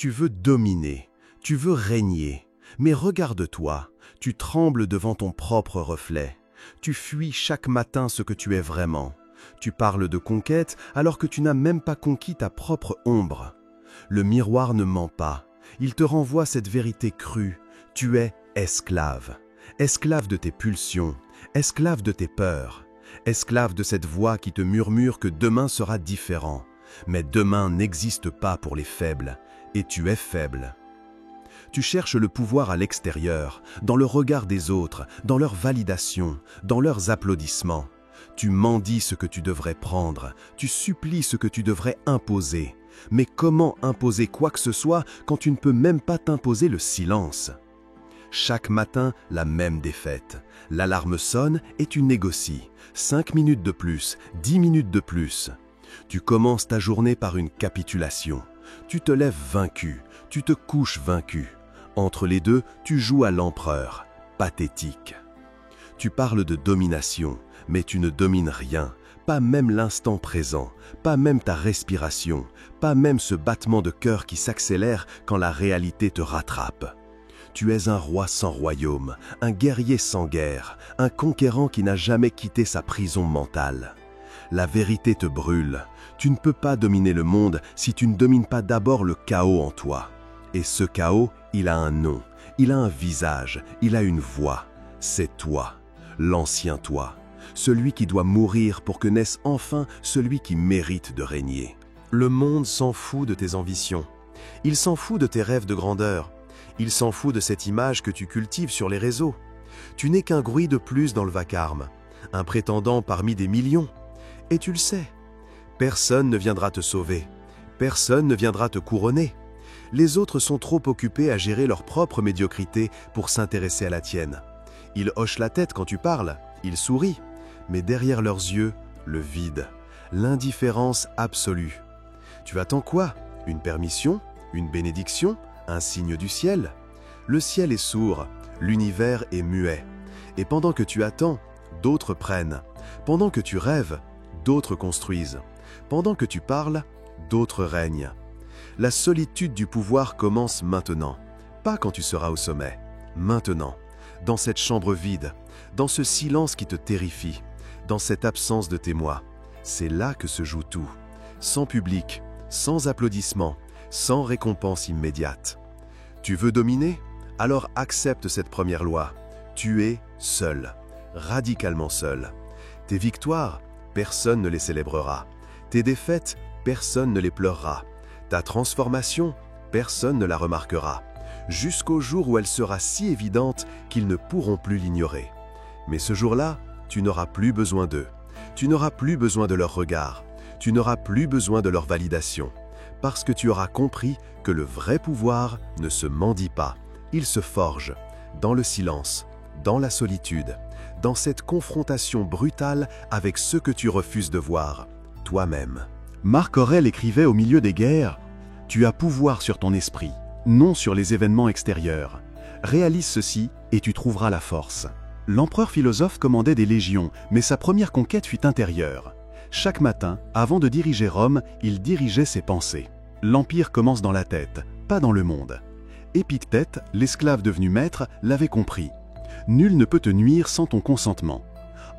Tu veux dominer, tu veux régner. Mais regarde-toi, tu trembles devant ton propre reflet. Tu fuis chaque matin ce que tu es vraiment. Tu parles de conquête alors que tu n'as même pas conquis ta propre ombre. Le miroir ne ment pas. Il te renvoie cette vérité crue. Tu es esclave. Esclave de tes pulsions, esclave de tes peurs, esclave de cette voix qui te murmure que demain sera différent. Mais demain n'existe pas pour les faibles, et tu es faible. Tu cherches le pouvoir à l'extérieur, dans le regard des autres, dans leur validation, dans leurs applaudissements. Tu mendies ce que tu devrais prendre, tu supplies ce que tu devrais imposer. Mais comment imposer quoi que ce soit quand tu ne peux même pas t'imposer le silence ? Chaque matin, la même défaite. L'alarme sonne et tu négocies. 5 minutes de plus, 10 minutes de plus. Tu commences ta journée par une capitulation. Tu te lèves vaincu, tu te couches vaincu. Entre les deux, tu joues à l'empereur. Pathétique. Tu parles de domination, mais tu ne domines rien. Pas même l'instant présent, pas même ta respiration, pas même ce battement de cœur qui s'accélère quand la réalité te rattrape. Tu es un roi sans royaume, un guerrier sans guerre, un conquérant qui n'a jamais quitté sa prison mentale. La vérité te brûle. Tu ne peux pas dominer le monde si tu ne domines pas d'abord le chaos en toi. Et ce chaos, il a un nom, il a un visage, il a une voix. C'est toi, l'ancien toi, celui qui doit mourir pour que naisse enfin celui qui mérite de régner. Le monde s'en fout de tes ambitions. Il s'en fout de tes rêves de grandeur. Il s'en fout de cette image que tu cultives sur les réseaux. Tu n'es qu'un bruit de plus dans le vacarme, un prétendant parmi des millions. Et tu le sais, personne ne viendra te sauver, personne ne viendra te couronner. Les autres sont trop occupés à gérer leur propre médiocrité pour s'intéresser à la tienne. Ils hochent la tête quand tu parles, ils sourient, mais derrière leurs yeux, le vide, l'indifférence absolue. Tu attends quoi? Une permission? Une bénédiction? Un signe du ciel? Le ciel est sourd, l'univers est muet. Et pendant que tu attends, d'autres prennent. Pendant que tu rêves, d'autres construisent. Pendant que tu parles, d'autres règnent. La solitude du pouvoir commence maintenant, pas quand tu seras au sommet. Maintenant, dans cette chambre vide, dans ce silence qui te terrifie, dans cette absence de témoins. C'est là que se joue tout, sans public, sans applaudissements, sans récompense immédiate. Tu veux dominer? Alors accepte cette première loi. Tu es seul, radicalement seul. Tes victoires, personne ne les célébrera. Tes défaites, personne ne les pleurera. Ta transformation, personne ne la remarquera. Jusqu'au jour où elle sera si évidente qu'ils ne pourront plus l'ignorer. Mais ce jour-là, tu n'auras plus besoin d'eux. Tu n'auras plus besoin de leur regard. Tu n'auras plus besoin de leur validation. Parce que tu auras compris que le vrai pouvoir ne se mendie pas. Il se forge, dans le silence, dans la solitude, dans cette confrontation brutale avec ce que tu refuses de voir, toi-même. Marc Aurèle écrivait au milieu des guerres « Tu as pouvoir sur ton esprit, non sur les événements extérieurs. Réalise ceci et tu trouveras la force. » L'empereur philosophe commandait des légions, mais sa première conquête fut intérieure. Chaque matin, avant de diriger Rome, il dirigeait ses pensées. L'empire commence dans la tête, pas dans le monde. Épictète, l'esclave devenu maître, l'avait compris. Nul ne peut te nuire sans ton consentement.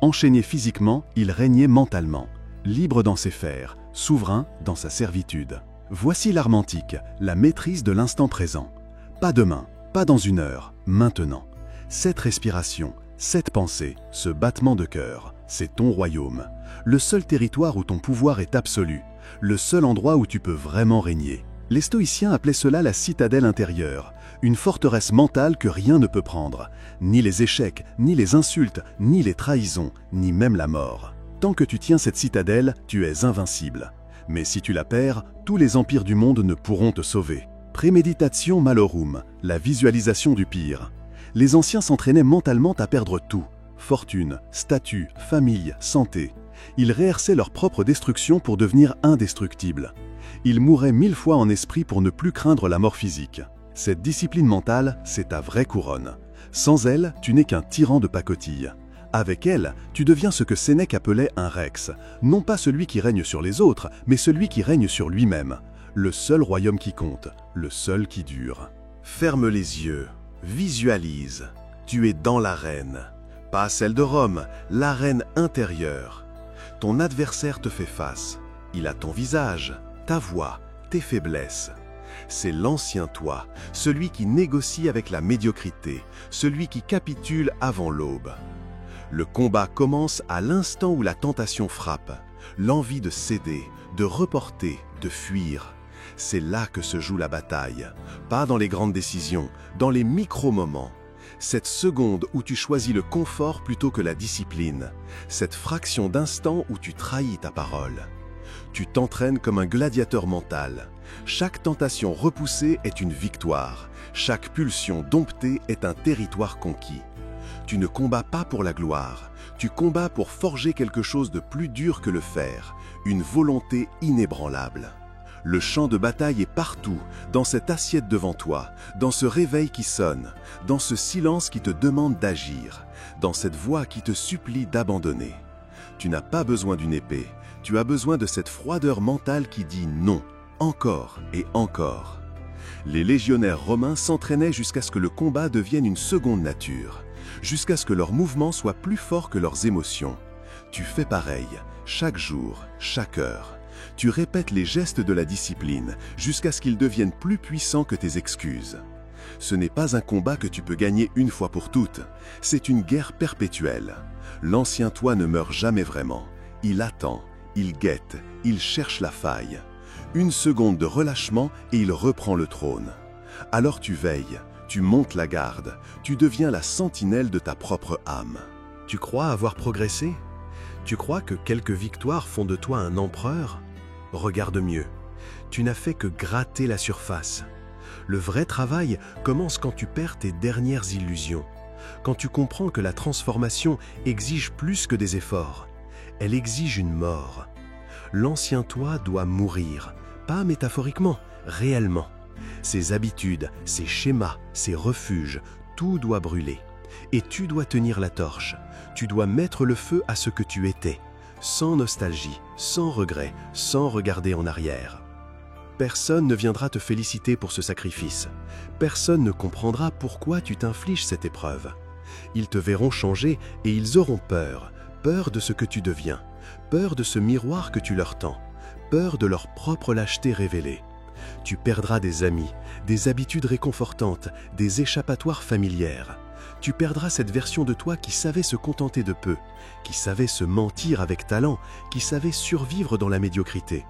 Enchaîné physiquement, il régnait mentalement, libre dans ses fers, souverain dans sa servitude. Voici l'arme antique, la maîtrise de l'instant présent. Pas demain, pas dans une heure, maintenant. Cette respiration, cette pensée, ce battement de cœur, c'est ton royaume. Le seul territoire où ton pouvoir est absolu, le seul endroit où tu peux vraiment régner. Les stoïciens appelaient cela la citadelle intérieure, une forteresse mentale que rien ne peut prendre, ni les échecs, ni les insultes, ni les trahisons, ni même la mort. Tant que tu tiens cette citadelle, tu es invincible. Mais si tu la perds, tous les empires du monde ne pourront te sauver. Préméditation malorum, la visualisation du pire. Les anciens s'entraînaient mentalement à perdre tout. Fortune, statut, famille, santé. Ils réhersaient leur propre destruction pour devenir indestructibles. Ils mouraient 1000 fois en esprit pour ne plus craindre la mort physique. Cette discipline mentale, c'est ta vraie couronne. Sans elle, tu n'es qu'un tyran de pacotille. Avec elle, tu deviens ce que Sénèque appelait un rex, non pas celui qui règne sur les autres, mais celui qui règne sur lui-même, le seul royaume qui compte, le seul qui dure. Ferme les yeux, visualise, tu es dans l'arène. Pas celle de Rome, l'arène intérieure. Ton adversaire te fait face. Il a ton visage, ta voix, tes faiblesses. C'est l'ancien toi, celui qui négocie avec la médiocrité, celui qui capitule avant l'aube. Le combat commence à l'instant où la tentation frappe, l'envie de céder, de reporter, de fuir. C'est là que se joue la bataille, pas dans les grandes décisions, dans les micro-moments. Cette seconde où tu choisis le confort plutôt que la discipline, cette fraction d'instant où tu trahis ta parole. Tu t'entraînes comme un gladiateur mental. Chaque tentation repoussée est une victoire. Chaque pulsion domptée est un territoire conquis. Tu ne combats pas pour la gloire. Tu combats pour forger quelque chose de plus dur que le fer, une volonté inébranlable. Le champ de bataille est partout, dans cette assiette devant toi, dans ce réveil qui sonne, dans ce silence qui te demande d'agir, dans cette voix qui te supplie d'abandonner. Tu n'as pas besoin d'une épée, tu as besoin de cette froideur mentale qui dit non, encore et encore. Les légionnaires romains s'entraînaient jusqu'à ce que le combat devienne une seconde nature, jusqu'à ce que leurs mouvements soient plus forts que leurs émotions. Tu fais pareil, chaque jour, chaque heure. Tu répètes les gestes de la discipline jusqu'à ce qu'ils deviennent plus puissants que tes excuses. Ce n'est pas un combat que tu peux gagner une fois pour toutes, c'est une guerre perpétuelle. L'ancien toi ne meurt jamais vraiment. Il attend, il guette, il cherche la faille. Une seconde de relâchement et il reprend le trône. Alors tu veilles, tu montes la garde, tu deviens la sentinelle de ta propre âme. Tu crois avoir progressé ? Tu crois que quelques victoires font de toi un empereur ? Regarde mieux. Tu n'as fait que gratter la surface. Le vrai travail commence quand tu perds tes dernières illusions, quand tu comprends que la transformation exige plus que des efforts. Elle exige une mort. L'ancien toi doit mourir, pas métaphoriquement, réellement. Ses habitudes, ses schémas, ses refuges, tout doit brûler. Et tu dois tenir la torche. Tu dois mettre le feu à ce que tu étais, sans nostalgie, sans regret, sans regarder en arrière. Personne ne viendra te féliciter pour ce sacrifice. Personne ne comprendra pourquoi tu t'infliges cette épreuve. Ils te verront changer et ils auront peur, peur de ce que tu deviens, peur de ce miroir que tu leur tends, peur de leur propre lâcheté révélée. Tu perdras des amis, des habitudes réconfortantes, des échappatoires familières. Tu perdras cette version de toi qui savait se contenter de peu, qui savait se mentir avec talent, qui savait survivre dans la médiocrité.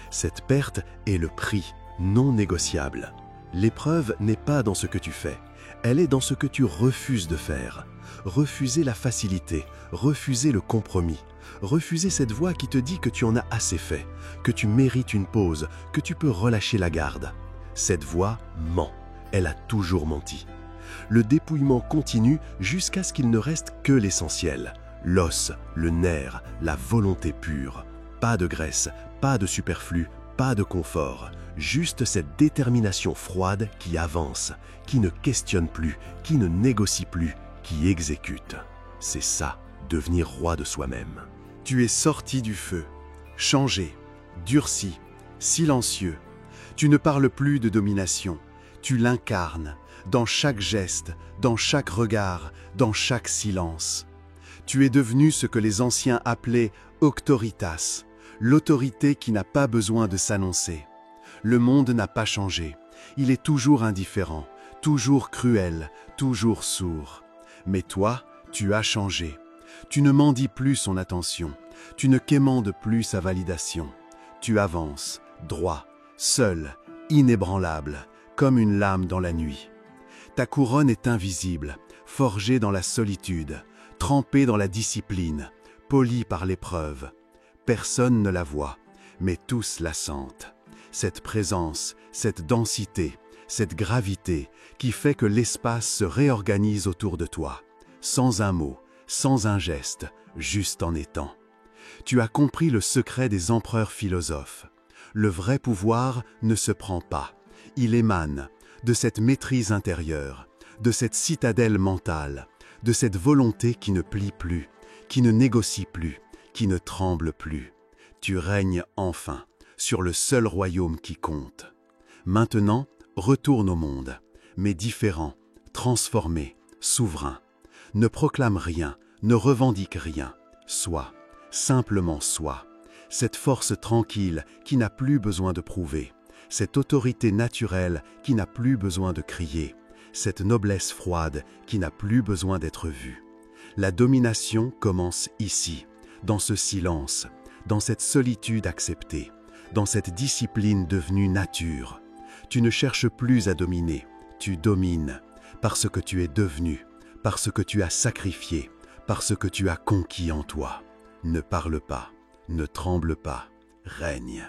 Cette perte est le prix non négociable. L'épreuve n'est pas dans ce que tu fais, elle est dans ce que tu refuses de faire. Refuser la facilité, refuser le compromis, refuser cette voix qui te dit que tu en as assez fait, que tu mérites une pause, que tu peux relâcher la garde. Cette voix ment, elle a toujours menti. Le dépouillement continue jusqu'à ce qu'il ne reste que l'essentiel, l'os, le nerf, la volonté pure. Pas de graisse, pas de superflu, pas de confort, juste cette détermination froide qui avance, qui ne questionne plus, qui ne négocie plus, qui exécute. C'est ça, devenir roi de soi-même. Tu es sorti du feu, changé, durci, silencieux. Tu ne parles plus de domination, tu l'incarnes, dans chaque geste, dans chaque regard, dans chaque silence. Tu es devenu ce que les anciens appelaient auctoritas, l'autorité qui n'a pas besoin de s'annoncer. Le monde n'a pas changé, il est toujours indifférent, toujours cruel, toujours sourd. Mais toi, tu as changé. Tu ne mendies plus son attention, tu ne quémandes plus sa validation. Tu avances, droit, seul, inébranlable, comme une lame dans la nuit. Ta couronne est invisible, forgée dans la solitude, trempée dans la discipline, polie par l'épreuve. Personne ne la voit, mais tous la sentent. Cette présence, cette densité, cette gravité qui fait que l'espace se réorganise autour de toi, sans un mot, sans un geste, juste en étant. Tu as compris le secret des empereurs philosophes. Le vrai pouvoir ne se prend pas, il émane de cette maîtrise intérieure, de cette citadelle mentale, de cette volonté qui ne plie plus, qui ne négocie plus, qui ne tremble plus. Tu règnes enfin, sur le seul royaume qui compte. Maintenant, retourne au monde, mais différent, transformé, souverain. Ne proclame rien, ne revendique rien. Sois, simplement sois. Cette force tranquille qui n'a plus besoin de prouver. Cette autorité naturelle qui n'a plus besoin de crier. Cette noblesse froide qui n'a plus besoin d'être vue. La domination commence ici, dans ce silence, dans cette solitude acceptée, dans cette discipline devenue nature. Tu ne cherches plus à dominer, tu domines, parce que tu es devenu, parce que tu as sacrifié, parce que tu as conquis en toi. Ne parle pas, ne tremble pas, règne.